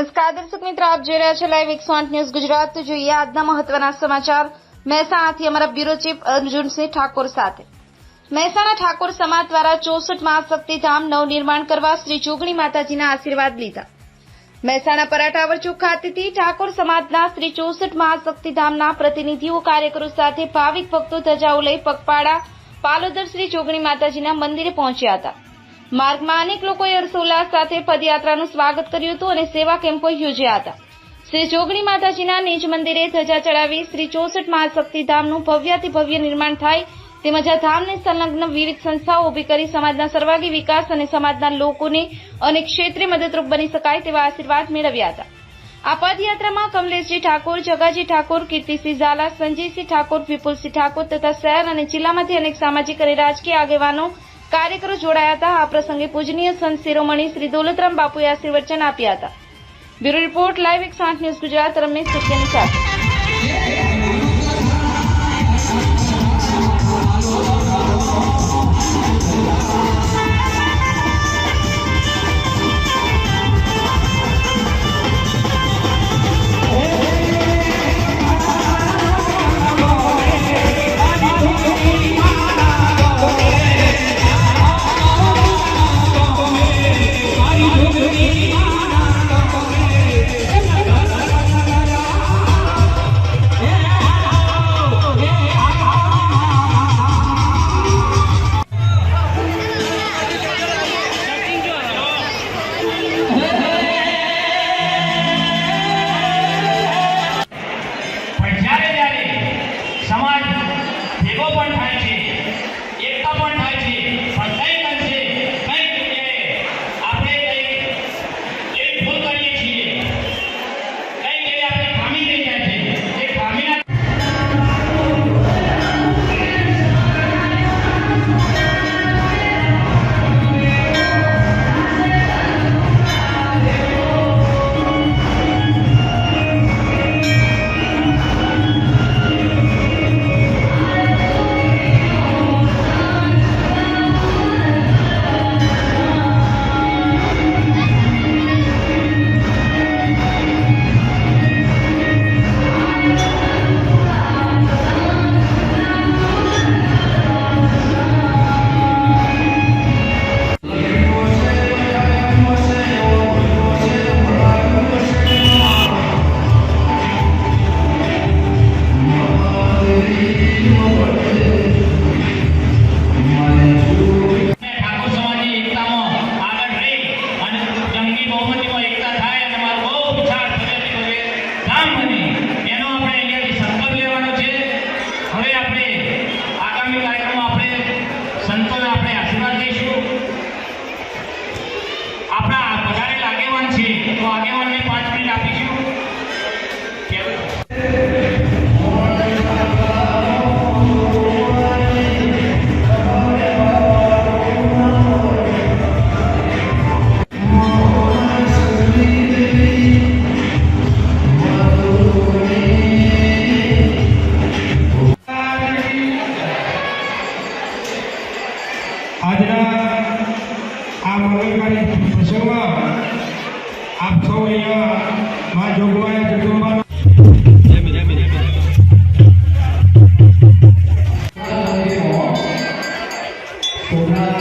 નમસ્કાર દર્શક મિત્રો, આપ જોઈ રહ્યા છો લાઈવ 108 ન્યૂઝ ગુજરાત। તો જોઈએ આજના મહત્વના સમાચાર મહેસાણાથી અમારા બ્યુરો ચીફ અર્જુનસિંહ ઠાકોર સાથે। મહેસાણા ઠાકોર સમાજ દ્વારા 64 મહાશક્તિધામ નવનિર્માણ કરવા શ્રી જોગણી માતાજીના આશીર્વાદ લીધા। મહેસાણા પરાટાવર ચોક ખાતેથી ઠાકોર સમાજના શ્રી 64 મહાશક્તિધામના પ્રતિનિધિઓ કાર્યકરો સાથે ભાવિક ભક્તો ધજાઓ લઈ પગપાળા પાલોદર શ્રી જોગણી માતાજીના મંદિરે પહોંચ્યા હતા। માર્ગમાં અનેક લોકોએ હર્ષોલ્લાસ સાથે પદયાત્રાનું સ્વાગત કર્યું હતું અને સેવા કેમ્પો યોજ્યા હતા। શ્રી જોગણી માતાજીના નિજ મંદિરે ધજા ચડાવી શ્રી 64 મહાશક્તિધામનું ભવ્યાતિ ભવ્ય નિર્માણ થાય તેમજ આ ધામને સંલગ્ન વિવિધ સંસ્થાઓ ઊભી કરી સમાજના સર્વાંગી વિકાસ અને સમાજના લોકોને અનેક ક્ષેત્રે મદદરૂપ બની શકાય તેવા આશીર્વાદ મેળવ્યા હતા। આ પદયાત્રામાં કમલેશજી ઠાકોર, જગાજી ઠાકોર, કીર્તિસિંહ ઝાલા, સંજયસિંહ ઠાકોર, વિપુલસિંહ ઠાકોર તથા શહેર અને જિલ્લામાંથી અનેક સામાજિક અને રાજકીય આગેવાનો કાર્યકરો જોડાયા હતા। આ પ્રસંગે પૂજનીય સંત શિરોમણી શ્રી દોલતરામ બાપુએ આશીર્વચન આપ્યા હતા। Bureau report live 108 news Gujarat. Ramesh સત્યની સાથે। समाज भेगो पण थाय छे, एकता पण थाय छे, पण कई अंशे कई जग्याए આપણે કઈ એવી ભૂલ કરીએ છીએ, કઈ જગ્યાએ આપણે ખામી થઈ જાય છે। એ ખામીના तो આગેવાનને 5 મિનિટ આપીશું। આજના આ મંગળકારી પ્રસંગમાં आप सौ मां जोगवाया कुटुंबा सोमनाथ